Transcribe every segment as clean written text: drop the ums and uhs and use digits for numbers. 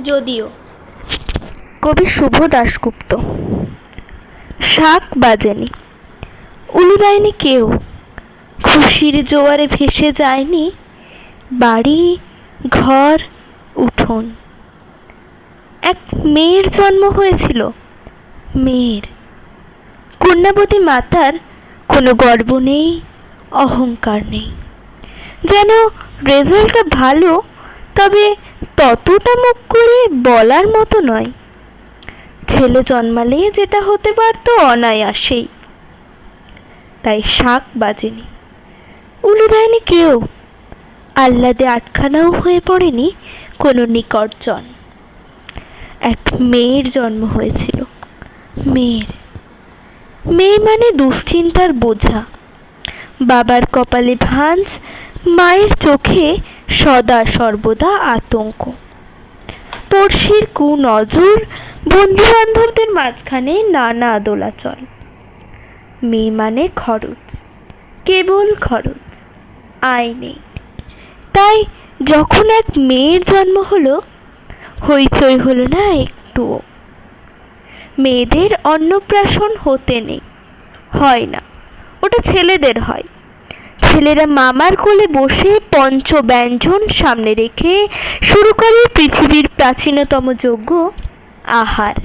যদিও। কবি শুভ দাশগুপ্ত। শাঁখ বাজেনি, উলু দেয়নি কেউ, খুশির জোয়ারে ভেসে যায়নি বাড়ি ঘর উঠোন। এক মেয়ের জন্ম হয়েছিল, মেয়ের। কন্যাবতী মাতার কোনো গর্ব নেই, অহংকার নেই। যেন রেজাল্টটা ভালো, তবে ততটা মুখ করে বলার মতো নয়। ছেলে জন্মালে যেটা হতে পারত অনায়াসেই। তাই শাঁখ বাজেনি, উলু দেয়নি কেউ, আহ্লাদে আটখানাও হয়ে পড়েনি কোনো নিকটজন। এক মেয়ের জন্ম হয়েছিল, মেয়ের। মেয়ে মানে দুশ্চিন্তার বোঝা, বাবার কপালে ভাঁজ, মায়ের চোখে সদা সর্বদা আতঙ্ক। পড়শির কুনজর, বন্ধু বান্ধবদের মাঝখানে নানা দোলাচল। মেয়ে মানে খরচ, কেবল খরচ, আয় নেই। তাই যখন এক মেয়ের জন্ম হলো, হইচই হলো না একটুও। মেয়েদের অন্নপ্রাশন হতে নেই, হয় না, ওটা ছেলেদের হয়। ছেলেরা মামার কোলে বসে পঞ্চব্যঞ্জন সামনে রেখে শুরু করে পৃথিবীর প্রাচীনতম যজ্ঞ, আহার।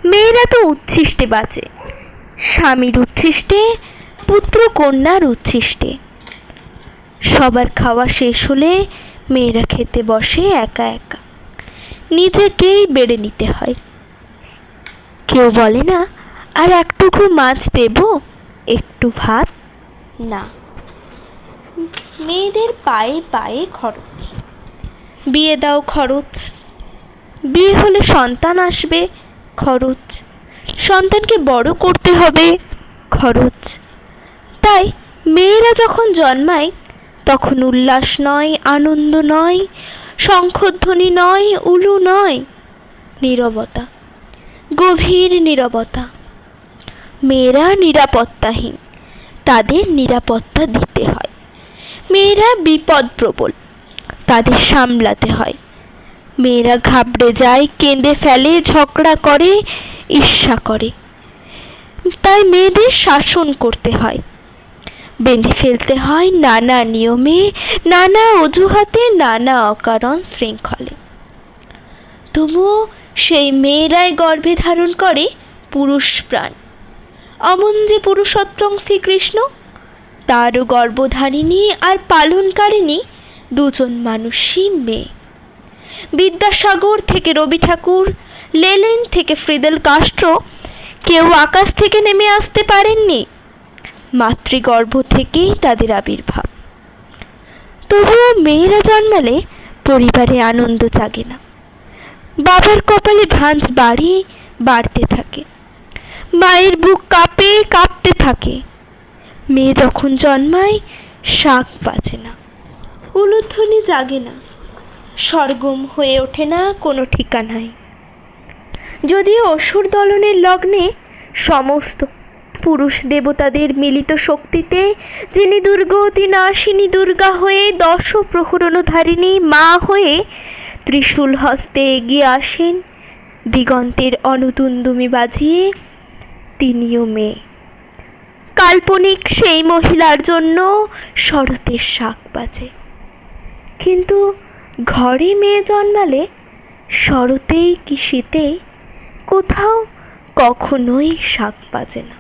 মেয়েরা তো উচ্ছিষ্টে বাঁচে, স্বামীর উচ্ছিষ্টে, পুত্র কন্যার উচ্ছিষ্টে। সবার খাওয়া শেষ হলে মেয়েরা খেতে বসে একা একা, নিজেকেই বেড়ে নিতে হয়। কেউ বলে না, আর এক টুকরো মাছ দেব, একটু ভাত, না। মেয়েদের পায়ে পায়ে খরচ। বিয়ে দাও, খরচ। বিয়ে হলে সন্তান আসবে, খরচ। সন্তানকে বড় করতে হবে, খরচ। তাই মেয়েরা যখন জন্মায় তখন উল্লাস নয়, আনন্দ নয়, শঙ্খধ্বনি নয়, উলু নয়, নীরবতা, গভীর নীরবতা। মেয়েরা নিরাপত্তাহীন, তাদের নিরাপত্তা দিতে হয়। মেয়েরা বিপদপ্রবল, তাদের সামলাতে হয়। মেয়েরা ঘাবড়ে যায়, কেঁদে ফেলে, ঝগড়া করে, ঈর্ষা করে। তাই মেয়েদের শাসন করতে হয়, বেঁধে ফেলতে হয় নানা নিয়মে, নানা অজুহাতে, নানা অকারণ শৃঙ্খলে। তবুও সেই মেয়েরাই গর্ভে ধারণ করে পুরুষ প্রাণ। অমন যে পুরুষোত্তম শ্রীকৃষ্ণ, তারও গর্ভধারিণী আর পালনকারিণী দুজন মানুষই মেয়ে। বিদ্যাসাগর থেকে রবি ঠাকুর, লেনিন থেকে ফিদেল কাস্ট্রো কেউ আকাশ থেকে নেমে আসতে পারেননি, মাতৃগর্ভ থেকেই তাদের আবির্ভাব। তবুও মেয়েরা জন্মালে পরিবারে আনন্দ জাগে না, বাবার কপালে ভাঁজ বাড়তে থাকে, মায়ের বুক কাঁপতে থাকে। মেয়ে যখন জন্মায় শাঁখ বাজে না, উলুধ্বনি জাগে না, সরগম হয়ে ওঠে না কোনো ঠিকানায়। যদিও অসুর দলনের লগ্নে সমস্ত পুরুষ দেবতাদের মিলিত শক্তিতে যিনি দুর্গতি নাশিনী দুর্গা হয়ে দশ প্রহরণধারিণী মা হয়ে ত্রিশূল হস্তে এগিয়ে আসেন দিগন্তের অনুতুন্দুমি বাজিয়ে, তিনিও মেয়ে। কাল্পনিক সেই মহিলার জন্য শরতের শাঁখ বাজে, কিন্তু ঘরে মেয়ে জন্মালে শরতেই কি শীতে কোথাও কখনোই শাঁখ বাজে না।